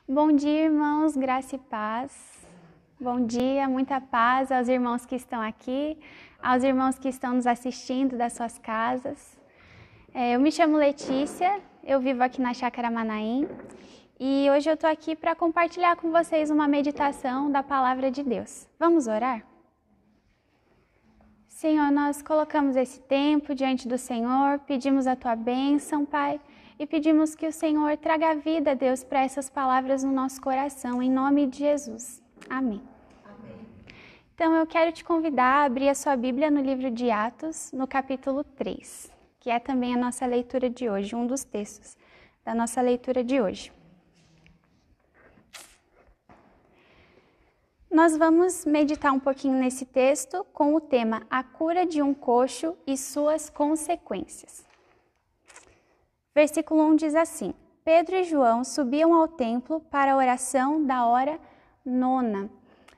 Bom dia, irmãos, graça e paz. Bom dia, muita paz aos irmãos que estão aqui, aos irmãos que estão nos assistindo das suas casas. Eu me chamo Letícia, eu vivo aqui na Chácara Manaim e hoje eu estou aqui para compartilhar com vocês uma meditação da Palavra de Deus. Vamos orar? Senhor, nós colocamos esse tempo diante do Senhor, pedimos a Tua bênção, Pai, e pedimos que o Senhor traga vida, Deus, para essas palavras no nosso coração, em nome de Jesus. Amém. Amém. Então, eu quero te convidar a abrir a sua Bíblia no livro de Atos, no capítulo 3, que é também a nossa leitura de hoje, um dos textos da nossa leitura de hoje. Nós vamos meditar um pouquinho nesse texto com o tema A Cura de um Coxo e Suas Consequências. Versículo 1 diz assim: Pedro e João subiam ao templo para a oração da hora nona.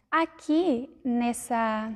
Aqui, nessa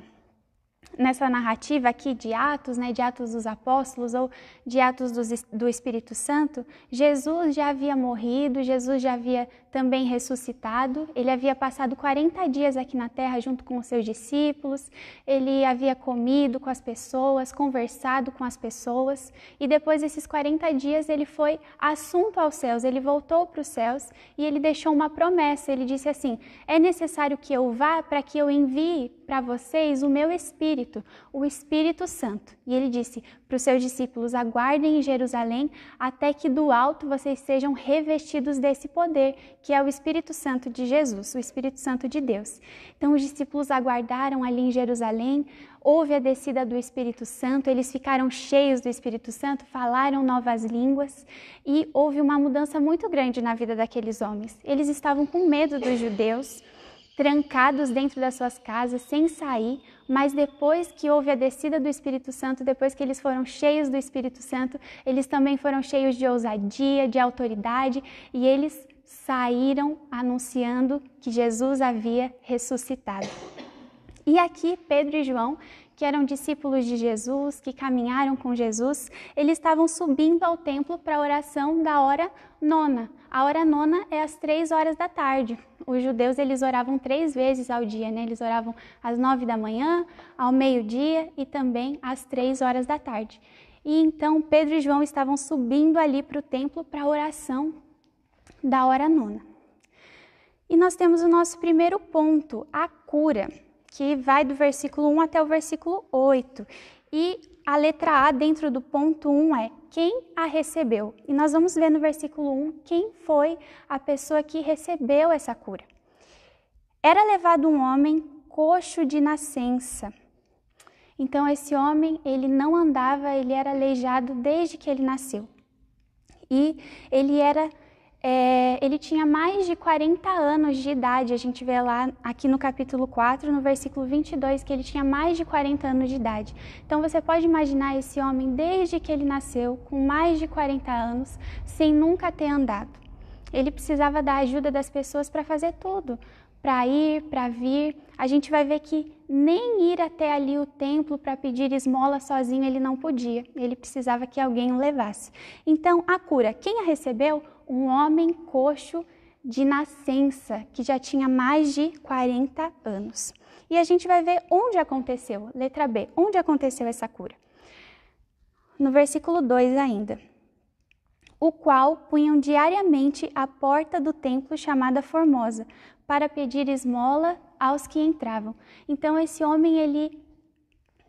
narrativa aqui de Atos, de Atos dos Apóstolos ou de Atos do Espírito Santo, Jesus já havia morrido, Jesus já havia também ressuscitado, ele havia passado 40 dias aqui na terra junto com os seus discípulos, ele havia comido com as pessoas, conversado com as pessoas, e depois desses 40 dias ele foi assunto aos céus, ele voltou para os céus e ele deixou uma promessa, ele disse assim: é necessário que eu vá para que eu envie para vocês o meu Espírito, o Espírito Santo. E ele disse para os seus discípulos: aguardem em Jerusalém até que do alto vocês sejam revestidos desse poder, que é o Espírito Santo de Jesus, o Espírito Santo de Deus. Então os discípulos aguardaram ali em Jerusalém, houve a descida do Espírito Santo, eles ficaram cheios do Espírito Santo, falaram novas línguas e houve uma mudança muito grande na vida daqueles homens. Eles estavam com medo dos judeus, trancados dentro das suas casas, sem sair, mas depois que houve a descida do Espírito Santo, depois que eles foram cheios do Espírito Santo, eles também foram cheios de ousadia, de autoridade, e eles saíram anunciando que Jesus havia ressuscitado. E aqui Pedro e João, que eram discípulos de Jesus, que caminharam com Jesus, eles estavam subindo ao templo para a oração da hora nona. A hora nona é às 3 horas da tarde. Os judeus, eles oravam 3 vezes ao dia, Eles oravam às 9 da manhã, ao meio-dia e também às 3 horas da tarde. E então Pedro e João estavam subindo ali para o templo para a oração da hora nona. E nós temos o nosso primeiro ponto, a cura, que vai do versículo 1 até o versículo 8. E a letra A dentro do ponto 1 é quem a recebeu. E nós vamos ver no versículo 1 quem foi a pessoa que recebeu essa cura. Era levado um homem coxo de nascença. Então esse homem, ele não andava, ele era aleijado desde que ele nasceu. E ele tinha mais de 40 anos de idade. A gente vê lá aqui no capítulo 4, no versículo 22, que ele tinha mais de 40 anos de idade. Então você pode imaginar esse homem desde que ele nasceu, com mais de 40 anos, sem nunca ter andado. Ele precisava da ajuda das pessoas para fazer tudo, para ir, para vir. A gente vai ver que nem ir até ali o templo para pedir esmola sozinho ele não podia. Ele precisava que alguém o levasse. Então a cura, quem a recebeu? Um homem coxo de nascença, que já tinha mais de 40 anos. E a gente vai ver onde aconteceu. Letra B, onde aconteceu essa cura? No versículo 2 ainda. O qual punham diariamente à porta do templo chamada Formosa, para pedir esmola aos que entravam. Então esse homem, ele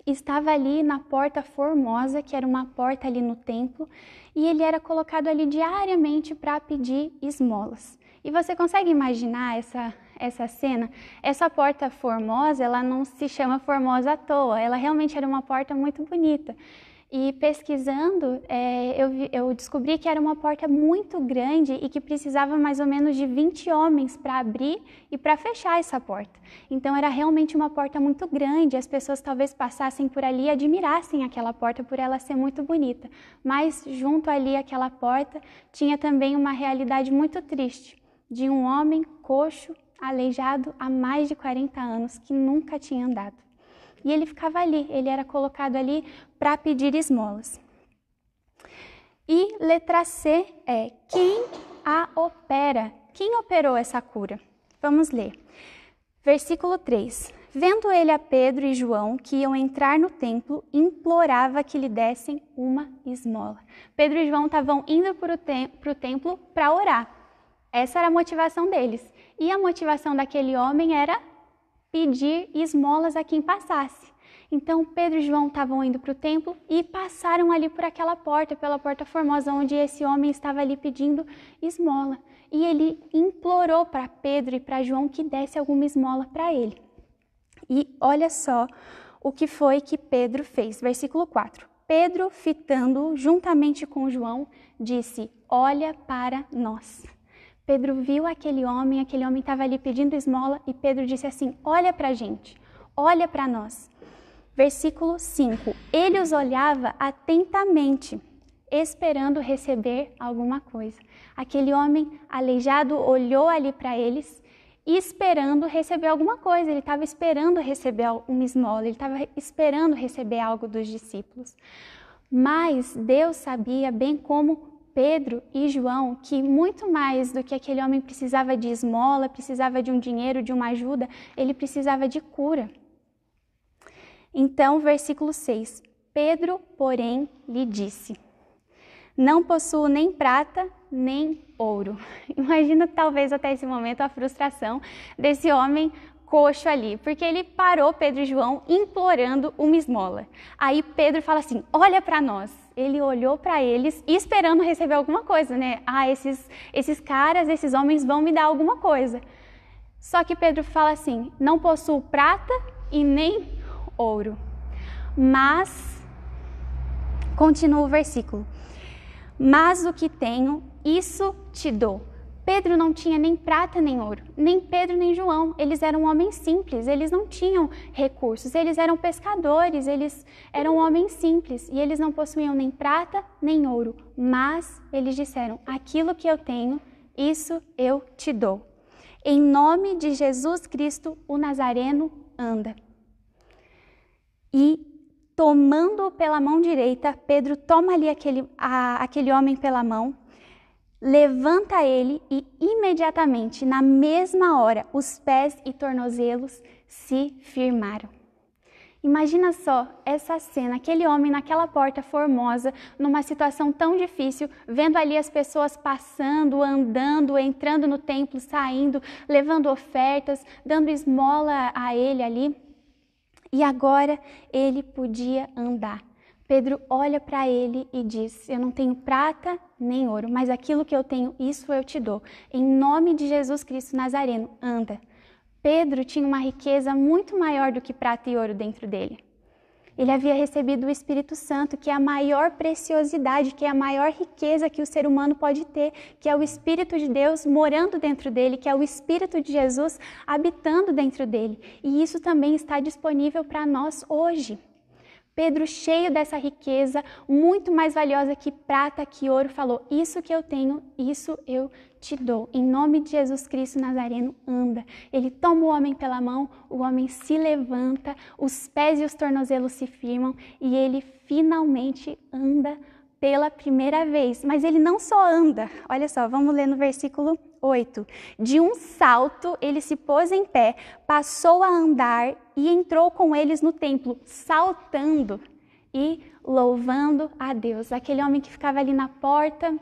estava ali na porta Formosa, que era uma porta ali no templo, e ele era colocado ali diariamente para pedir esmolas. E você consegue imaginar essa cena? Essa porta Formosa, ela não se chama Formosa à toa, ela realmente era uma porta muito bonita. E pesquisando, eu descobri que era uma porta muito grande e que precisava mais ou menos de 20 homens para abrir e para fechar essa porta. Então era realmente uma porta muito grande, as pessoas talvez passassem por ali e admirassem aquela porta por ela ser muito bonita. Mas junto ali àquela porta tinha também uma realidade muito triste, de um homem coxo, aleijado há mais de 40 anos, que nunca tinha andado. E ele ficava ali, ele era colocado ali para pedir esmolas. E letra C é quem a opera, quem operou essa cura? Vamos ler. Versículo 3. Vendo ele a Pedro e João, que iam entrar no templo, implorava que lhe dessem uma esmola. Pedro e João estavam indo para o templo para orar. Essa era a motivação deles. E a motivação daquele homem era pedir esmolas a quem passasse. Então, Pedro e João estavam indo para o templo e passaram ali por aquela porta, pela porta formosa, onde esse homem estava ali pedindo esmola. E ele implorou para Pedro e para João que desse alguma esmola para ele. E olha só o que foi que Pedro fez. Versículo 4. Pedro, fitando-o juntamente com João, disse: olha para nós. Pedro viu aquele homem estava ali pedindo esmola e Pedro disse assim: olha para a gente, olha para nós. Versículo 5. Ele os olhava atentamente, esperando receber alguma coisa. Aquele homem aleijado olhou ali para eles, esperando receber alguma coisa. Ele estava esperando receber uma esmola, ele estava esperando receber algo dos discípulos. Mas Deus sabia, bem como Pedro e João, que muito mais do que aquele homem precisava de esmola, precisava de um dinheiro, de uma ajuda, ele precisava de cura. Então, versículo 6. Pedro, porém, lhe disse: não possuo nem prata, nem ouro. Imagina talvez até esse momento a frustração desse homem coxo ali, porque ele parou Pedro e João implorando uma esmola. Aí Pedro fala assim: olha para nós. Ele olhou para eles esperando receber alguma coisa, né? Esses caras, esses homens vão me dar alguma coisa. Só que Pedro fala assim: não possuo prata e nem ouro. Mas, continua o versículo, mas o que tenho, isso te dou. Pedro não tinha nem prata nem ouro, nem Pedro nem João. Eles eram homens simples, eles não tinham recursos, eles eram pescadores, eles eram homens simples e eles não possuíam nem prata nem ouro. Mas eles disseram: aquilo que eu tenho, isso eu te dou. Em nome de Jesus Cristo, o Nazareno, anda. E tomando-o pela mão direita, Pedro toma ali aquele homem pela mão, levanta ele e imediatamente, na mesma hora, os pés e tornozelos se firmaram. Imagina só essa cena, aquele homem naquela porta formosa, numa situação tão difícil, vendo ali as pessoas passando, andando, entrando no templo, saindo, levando ofertas, dando esmola a ele ali. E agora ele podia andar. Pedro olha para ele e diz: eu não tenho prata nem ouro, mas aquilo que eu tenho, isso eu te dou. Em nome de Jesus Cristo Nazareno, anda. Pedro tinha uma riqueza muito maior do que prata e ouro dentro dele. Ele havia recebido o Espírito Santo, que é a maior preciosidade, que é a maior riqueza que o ser humano pode ter, que é o Espírito de Deus morando dentro dele, que é o Espírito de Jesus habitando dentro dele. E isso também está disponível para nós hoje. Pedro, cheio dessa riqueza, muito mais valiosa que prata, que ouro, falou: isso que eu tenho, isso eu te dou. Em nome de Jesus Cristo Nazareno, anda. Ele toma o homem pela mão, o homem se levanta, os pés e os tornozelos se firmam e ele finalmente anda pela primeira vez. Mas ele não só anda, olha só, vamos ler no versículo 8. De um salto, ele se pôs em pé, passou a andar e entrou com eles no templo, saltando e louvando a Deus. Aquele homem que ficava ali na porta,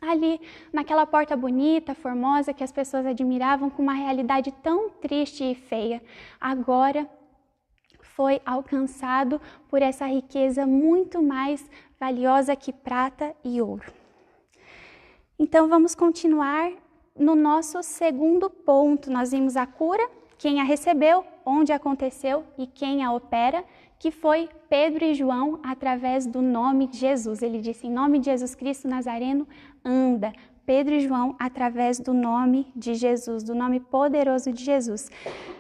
ali naquela porta bonita, formosa, que as pessoas admiravam, com uma realidade tão triste e feia, agora foi alcançado por essa riqueza muito mais valiosa que prata e ouro. Então vamos continuar no nosso segundo ponto. Nós vimos a cura, quem a recebeu, onde aconteceu e quem a opera, que foi Pedro e João através do nome de Jesus. Ele disse: em nome de Jesus Cristo Nazareno, anda. Pedro e João através do nome de Jesus, do nome poderoso de Jesus.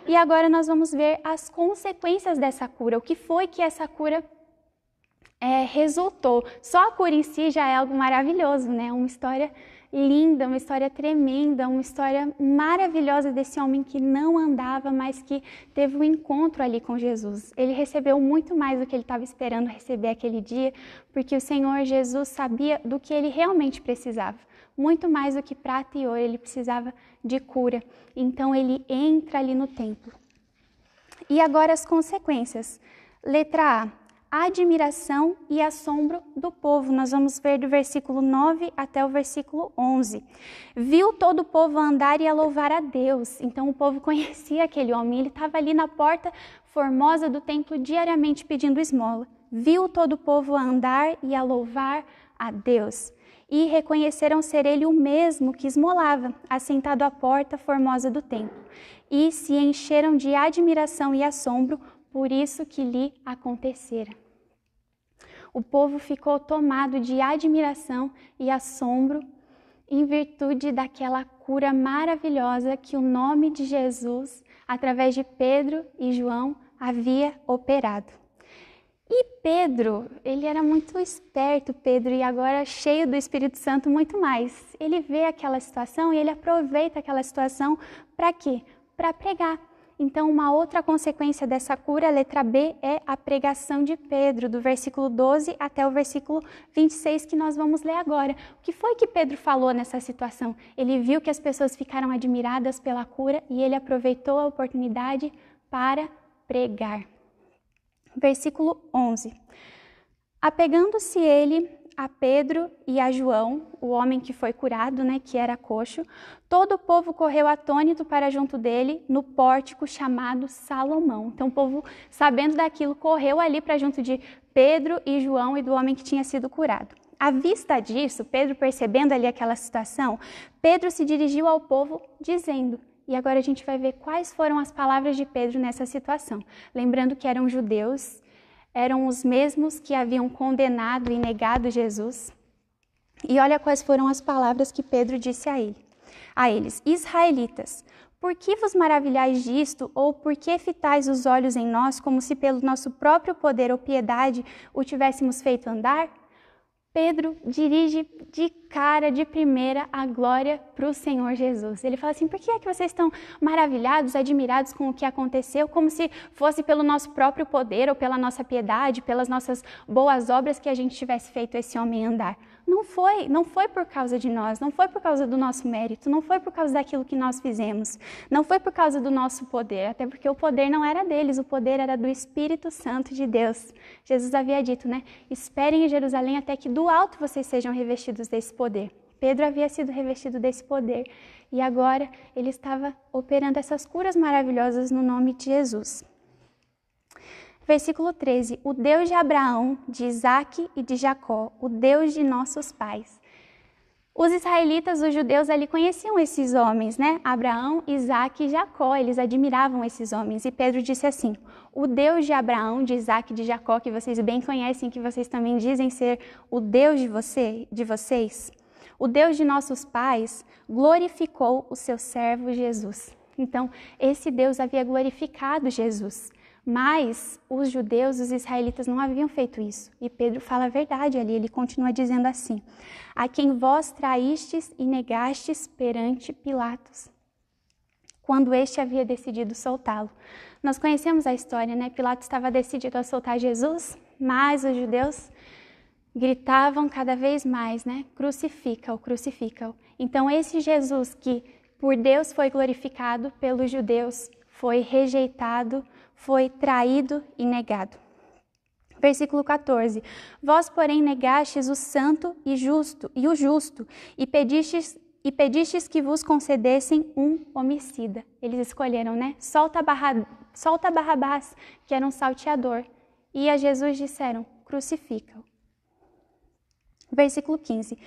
E agora nós vamos ver as consequências dessa cura. O que foi que essa cura resultou? Só a cura em si já é algo maravilhoso, né? Uma história linda, uma história tremenda, uma história maravilhosa desse homem que não andava, mas que teve um encontro ali com Jesus. Ele recebeu muito mais do que ele estava esperando receber aquele dia, porque o Senhor Jesus sabia do que ele realmente precisava. muito mais do que prata e ouro, ele precisava de cura. Então ele entra ali no templo. E agora as consequências. Letra A, admiração e assombro do povo. Nós vamos ver do versículo 9 até o versículo 11. Viu todo o povo andar e a louvar a Deus. Então o povo conhecia aquele homem, ele estava ali na porta formosa do templo diariamente pedindo esmola. Viu todo o povo andar e a louvar a Deus. E reconheceram ser ele o mesmo que esmolava, assentado à porta formosa do templo. E se encheram de admiração e assombro por isso que lhe acontecera. O povo ficou tomado de admiração e assombro em virtude daquela cura maravilhosa que o nome de Jesus, através de Pedro e João, havia operado. E Pedro, ele era muito esperto, Pedro, e agora cheio do Espírito Santo muito mais. Ele vê aquela situação e ele aproveita aquela situação para quê? Para pregar. Então, uma outra consequência dessa cura, letra B, é a pregação de Pedro, do versículo 12 até o versículo 26, que nós vamos ler agora. O que foi que Pedro falou nessa situação? Ele viu que as pessoas ficaram admiradas pela cura e ele aproveitou a oportunidade para pregar. Versículo 11. Apegando-se ele a Pedro e a João, o homem que foi curado, que era coxo, todo o povo correu atônito para junto dele no pórtico chamado Salomão. Então o povo, sabendo daquilo, correu ali para junto de Pedro e João e do homem que tinha sido curado. À vista disso, Pedro percebendo ali aquela situação, Pedro se dirigiu ao povo dizendo, e agora a gente vai ver quais foram as palavras de Pedro nessa situação. Lembrando que eram judeus, eram os mesmos que haviam condenado e negado Jesus. E olha quais foram as palavras que Pedro disse a eles. Israelitas, por que vos maravilhais disto, ou por que fitais os olhos em nós, como se pelo nosso próprio poder ou piedade o tivéssemos feito andar? Pedro dirige de cara, de primeira, a glória para o Senhor Jesus. Ele fala assim, por que é que vocês estão maravilhados, admirados com o que aconteceu, como se fosse pelo nosso próprio poder ou pela nossa piedade, pelas nossas boas obras que a gente tivesse feito esse homem andar? Não foi por causa de nós, não foi por causa do nosso mérito, não foi por causa daquilo que nós fizemos, não foi por causa do nosso poder, até porque o poder não era deles, o poder era do Espírito Santo de Deus. Jesus havia dito, esperem em Jerusalém até que do alto vocês sejam revestidos desse poder. Pedro havia sido revestido desse poder e agora ele estava operando essas curas maravilhosas no nome de Jesus. Versículo 13, o Deus de Abraão, de Isaque e de Jacó, o Deus de nossos pais. Os israelitas, os judeus ali conheciam esses homens, Abraão, Isaque e Jacó, eles admiravam esses homens. E Pedro disse assim, o Deus de Abraão, de Isaque e de Jacó, que vocês bem conhecem, que vocês também dizem ser o Deus de vocês, o Deus de nossos pais, glorificou o seu servo Jesus. Então, esse Deus havia glorificado Jesus. Mas os judeus, os israelitas não haviam feito isso. E Pedro fala a verdade ali, ele continua dizendo assim, a quem vós traístes e negastes perante Pilatos, quando este havia decidido soltá-lo. Nós conhecemos a história, Pilatos estava decidido a soltar Jesus, mas os judeus gritavam cada vez mais, crucifica-o, crucifica-o. Então esse Jesus que por Deus foi glorificado, pelos judeus foi rejeitado, foi traído e negado. Versículo 14. Vós, porém, negastes o santo e o justo, e pedistes que vos concedessem um homicida. Eles escolheram, solta Barrabás, que era um salteador. E a Jesus disseram, crucifica-o. Versículo 15.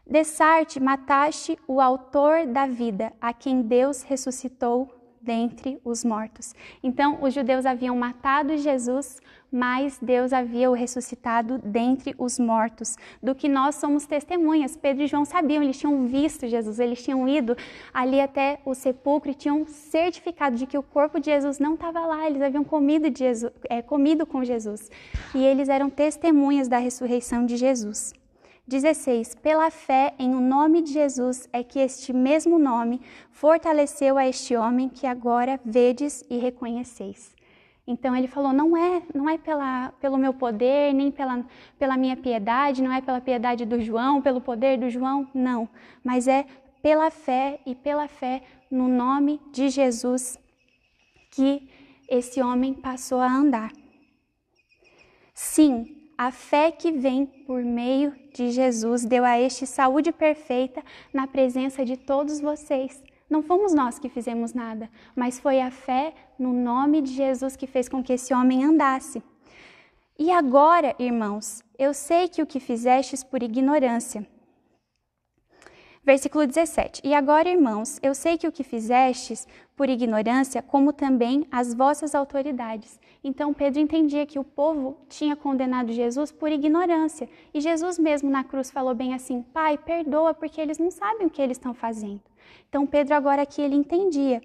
Dessarte, mataste o autor da vida, a quem Deus ressuscitou dentre os mortos. Então, os judeus haviam matado Jesus, mas Deus havia o ressuscitado dentre os mortos, do que nós somos testemunhas. Pedro e João sabiam, eles tinham visto Jesus, eles tinham ido ali até o sepulcro e tinham certificado de que o corpo de Jesus não estava lá, eles haviam comido com Jesus. E eles eram testemunhas da ressurreição de Jesus. 16. Pela fé em o nome de Jesus é que este mesmo nome fortaleceu a este homem que agora vedes e reconheceis. Então ele falou, não é pelo meu poder, nem pela minha piedade, não é pela piedade do João, pelo poder do João, não. Mas é pela fé e pela fé no nome de Jesus que esse homem passou a andar. Sim, a fé que vem por meio de Jesus deu a este saúde perfeita na presença de todos vocês. Não fomos nós que fizemos nada, mas foi a fé no nome de Jesus que fez com que esse homem andasse. E agora, irmãos, eu sei que o que fizestes por ignorância. Versículo 17. E agora, irmãos, eu sei que o que fizestes por ignorância, como também as vossas autoridades. Então, Pedro entendia que o povo tinha condenado Jesus por ignorância. E Jesus mesmo na cruz falou bem assim, Pai, perdoa, porque eles não sabem o que eles estão fazendo. Então, Pedro agora aqui ele entendia.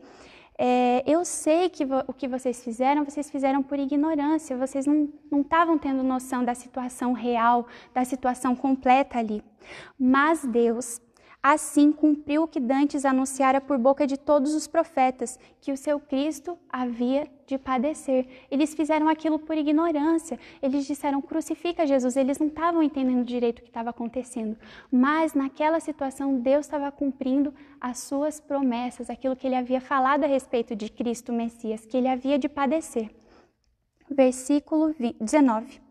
Eu sei que o que vocês fizeram por ignorância. Vocês não estavam tendo noção da situação real, da situação completa ali. Mas Deus assim cumpriu o que dantes anunciara por boca de todos os profetas, que o seu Cristo havia de padecer. Eles fizeram aquilo por ignorância. Eles disseram, crucifica Jesus. Eles não estavam entendendo direito o que estava acontecendo. Mas naquela situação, Deus estava cumprindo as suas promessas, aquilo que ele havia falado a respeito de Cristo Messias, que ele havia de padecer. Versículo 19.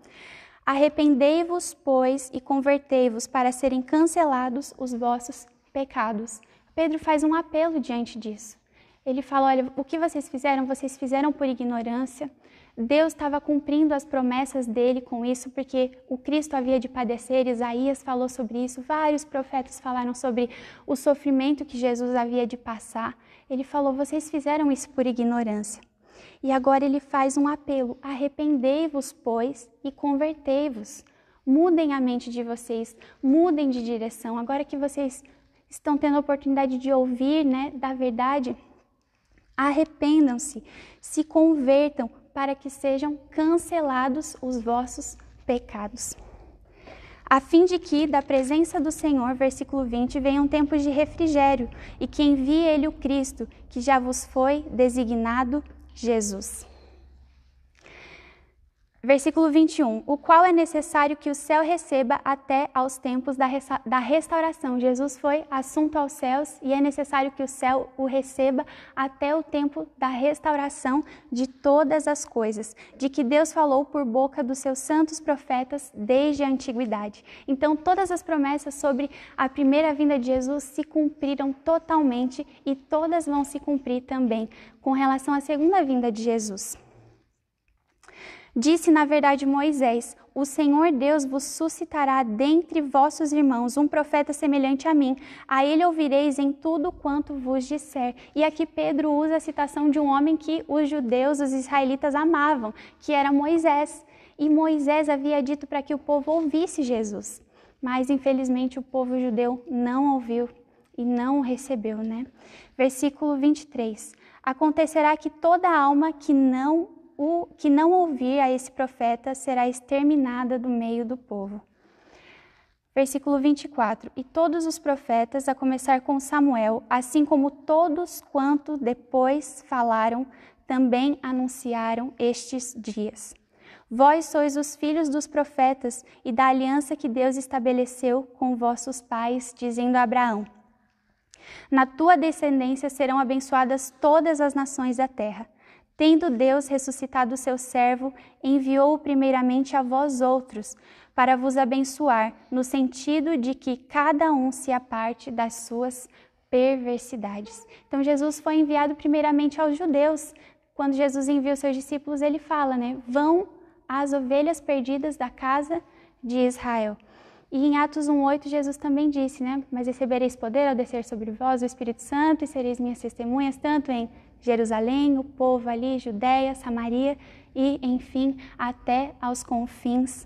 Arrependei-vos, pois, e convertei-vos para serem cancelados os vossos pecados. Pedro faz um apelo diante disso. Ele fala, olha, o que vocês fizeram por ignorância. Deus estava cumprindo as promessas dele com isso, porque o Cristo havia de padecer, Isaías falou sobre isso, vários profetas falaram sobre o sofrimento que Jesus havia de passar. Ele falou, vocês fizeram isso por ignorância. E agora ele faz um apelo, arrependei-vos, pois, e convertei-vos. Mudem a mente de vocês, mudem de direção. Agora que vocês estão tendo a oportunidade de ouvir, da verdade, arrependam-se, se convertam para que sejam cancelados os vossos pecados. A fim de que, da presença do Senhor, versículo 20, venham tempos de refrigério, e que envie ele o Cristo, que já vos foi designado Jesus. Versículo 21, o qual é necessário que o céu receba até aos tempos da restauração. Jesus foi assunto aos céus e é necessário que o céu o receba até o tempo da restauração de todas as coisas, de que Deus falou por boca dos seus santos profetas desde a antiguidade. Então, todas as promessas sobre a primeira vinda de Jesus se cumpriram totalmente e todas vão se cumprir também com relação à segunda vinda de Jesus. Disse, na verdade, Moisés, o Senhor Deus vos suscitará dentre vossos irmãos um profeta semelhante a mim. A ele ouvireis em tudo quanto vos disser. E aqui Pedro usa a citação de um homem que os judeus, os israelitas amavam, que era Moisés. E Moisés havia dito para que o povo ouvisse Jesus. Mas, infelizmente, o povo judeu não ouviu e não o recebeu, Versículo 23. Acontecerá que toda alma que não ouvir a esse profeta será exterminada do meio do povo. Versículo 24. E todos os profetas, a começar com Samuel, assim como todos quanto depois falaram, também anunciaram estes dias. Vós sois os filhos dos profetas e da aliança que Deus estabeleceu com vossos pais, dizendo a Abraão, na tua descendência serão abençoadas todas as nações da terra. Tendo Deus ressuscitado o seu servo, enviou-o primeiramente a vós outros, para vos abençoar, no sentido de que cada um se aparte das suas perversidades. Então, Jesus foi enviado primeiramente aos judeus. Quando Jesus envia os seus discípulos, ele fala, vão às ovelhas perdidas da casa de Israel. E em Atos 1:8, Jesus também disse, mas recebereis poder ao descer sobre vós o Espírito Santo e sereis minhas testemunhas, tanto em Jerusalém, o povo ali, Judéia, Samaria e, enfim, até aos confins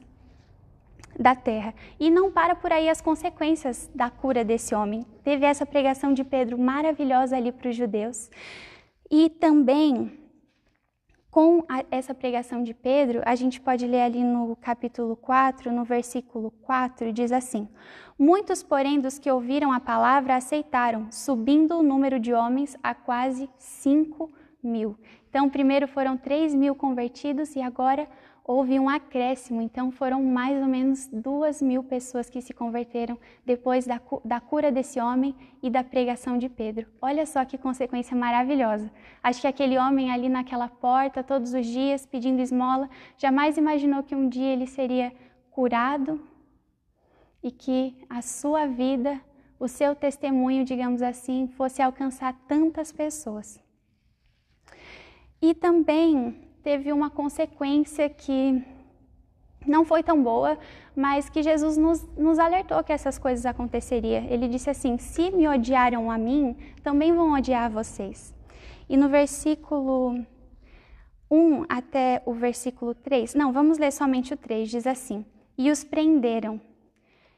da terra. E não para por aí as consequências da cura desse homem. Teve essa pregação de Pedro maravilhosa ali para os judeus. E também, com essa pregação de Pedro, a gente pode ler ali no capítulo 4, no versículo 4, diz assim, muitos, porém, dos que ouviram a palavra aceitaram, subindo o número de homens a quase 5 mil. Então, primeiro foram 3.000 convertidos e agora houve um acréscimo. Então, foram mais ou menos 2.000 pessoas que se converteram depois da cura desse homem e da pregação de Pedro. Olha só que consequência maravilhosa. Acho que aquele homem ali naquela porta, todos os dias, pedindo esmola, jamais imaginou que um dia ele seria curado e que a sua vida, o seu testemunho, digamos assim, fosse alcançar tantas pessoas. E também teve uma consequência que não foi tão boa, mas que Jesus nos alertou que essas coisas aconteceriam. Ele disse assim: se me odiaram a mim, também vão odiar vocês. E no versículo 1 até o versículo 3, não, vamos ler somente o 3, diz assim: e os prenderam.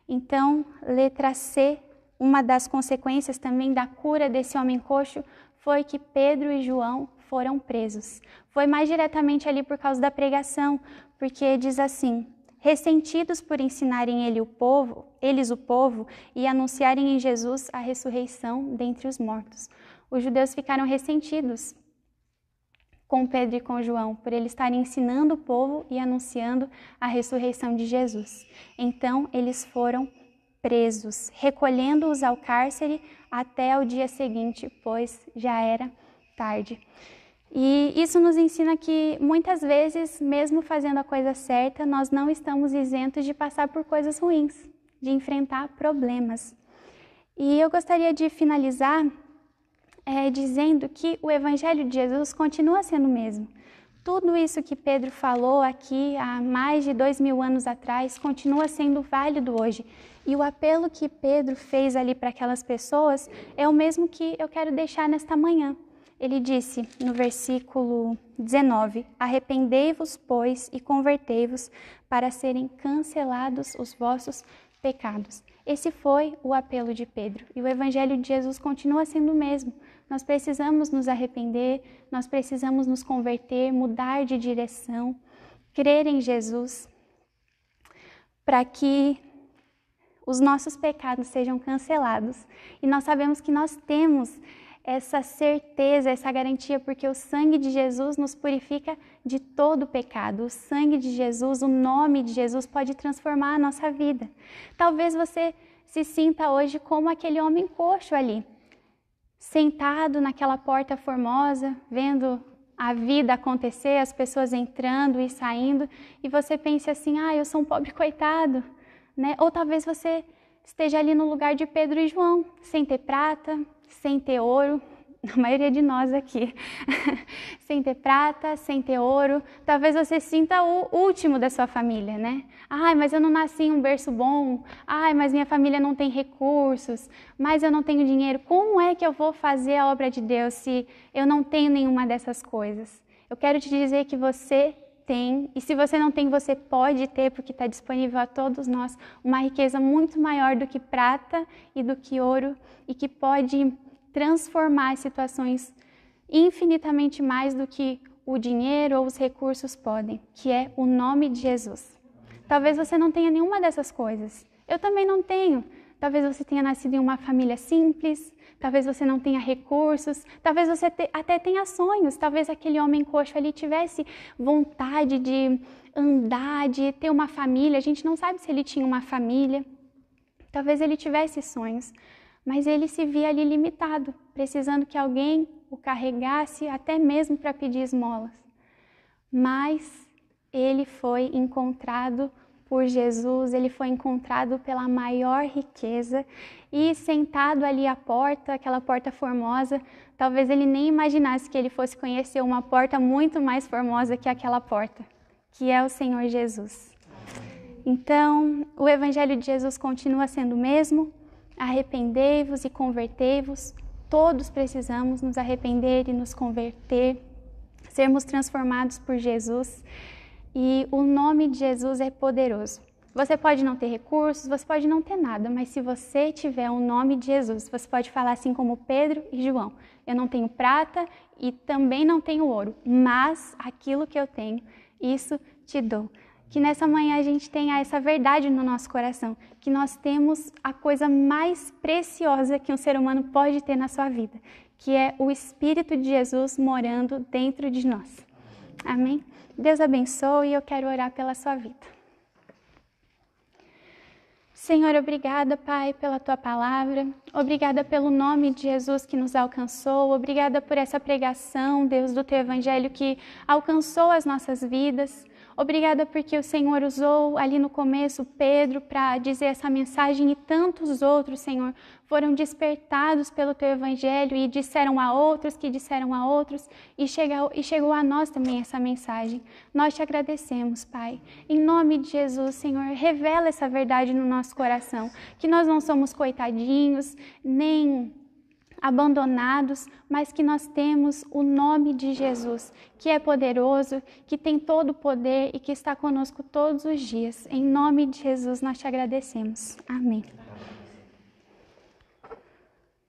Então, letra C, uma das consequências também da cura desse homem coxo foi que Pedro e João foram presos. Foi mais diretamente ali por causa da pregação, porque diz assim: ressentidos por ensinarem eles o povo e anunciarem em Jesus a ressurreição dentre os mortos. Os judeus ficaram ressentidos com Pedro e com João, por eles estarem ensinando o povo e anunciando a ressurreição de Jesus. Então, eles foram presos, recolhendo-os ao cárcere até o dia seguinte, pois já era tarde. E isso nos ensina que, muitas vezes, mesmo fazendo a coisa certa, nós não estamos isentos de passar por coisas ruins, de enfrentar problemas. E eu gostaria de finalizar dizendo que o Evangelho de Jesus continua sendo o mesmo. Tudo isso que Pedro falou aqui há mais de 2.000 anos atrás continua sendo válido hoje. E o apelo que Pedro fez ali para aquelas pessoas é o mesmo que eu quero deixar nesta manhã. Ele disse no versículo 19: arrependei-vos, pois, e convertei-vos para serem cancelados os vossos pecados. Esse foi o apelo de Pedro. E o Evangelho de Jesus continua sendo o mesmo. Nós precisamos nos arrepender, nós precisamos nos converter, mudar de direção, crer em Jesus, para que os nossos pecados sejam cancelados. E nós sabemos que nós temos essa certeza, essa garantia, porque o sangue de Jesus nos purifica de todo pecado. O sangue de Jesus, o nome de Jesus pode transformar a nossa vida. Talvez você se sinta hoje como aquele homem coxo ali, sentado naquela porta formosa, vendo a vida acontecer, as pessoas entrando e saindo, e você pense assim: eu sou um pobre coitado, né? Ou talvez você esteja ali no lugar de Pedro e João, sem ter prata, sem ter ouro, a maioria de nós aqui, sem ter prata, sem ter ouro. Talvez você sinta o último da sua família, né? Mas eu não nasci em um berço bom. Mas minha família não tem recursos. Mas eu não tenho dinheiro. Como é que eu vou fazer a obra de Deus se eu não tenho nenhuma dessas coisas? Eu quero te dizer que você tem, e se você não tem, você pode ter, porque está disponível a todos nós uma riqueza muito maior do que prata e do que ouro, e que pode transformar situações infinitamente mais do que o dinheiro ou os recursos podem, que é o nome de Jesus. Talvez você não tenha nenhuma dessas coisas. Eu também não tenho. Talvez você tenha nascido em uma família simples, talvez você não tenha recursos, talvez você até tenha sonhos, talvez aquele homem coxo ali tivesse vontade de andar, de ter uma família. A gente não sabe se ele tinha uma família, talvez ele tivesse sonhos, mas ele se via ali limitado, precisando que alguém o carregasse até mesmo para pedir esmolas. Mas ele foi encontrado por Jesus, ele foi encontrado pela maior riqueza, e sentado ali à porta, aquela porta formosa, talvez ele nem imaginasse que ele fosse conhecer uma porta muito mais formosa que aquela porta, que é o Senhor Jesus. Então, o Evangelho de Jesus continua sendo o mesmo. Arrependei-vos e convertei-vos. Todos precisamos nos arrepender e nos converter, sermos transformados por Jesus. E o nome de Jesus é poderoso. Você pode não ter recursos, você pode não ter nada, mas se você tiver o nome de Jesus, você pode falar assim como Pedro e João: eu não tenho prata e também não tenho ouro, mas aquilo que eu tenho, isso te dou. Que nessa manhã a gente tenha essa verdade no nosso coração, que nós temos a coisa mais preciosa que um ser humano pode ter na sua vida, que é o Espírito de Jesus morando dentro de nós. Amém? Deus abençoe e eu quero orar pela sua vida. Senhor, obrigada, Pai, pela Tua palavra. Obrigada pelo nome de Jesus que nos alcançou. Obrigada por essa pregação, Deus, do Teu Evangelho que alcançou as nossas vidas. Obrigada porque o Senhor usou ali no começo Pedro para dizer essa mensagem e tantos outros, Senhor, foram despertados pelo Teu Evangelho e disseram a outros que disseram a outros e chegou a nós também essa mensagem. Nós te agradecemos, Pai. Em nome de Jesus, Senhor, revela essa verdade no nosso coração, que nós não somos coitadinhos, nem abandonados, mas que nós temos o nome de Jesus, que é poderoso, que tem todo o poder e que está conosco todos os dias. Em nome de Jesus nós te agradecemos. Amém.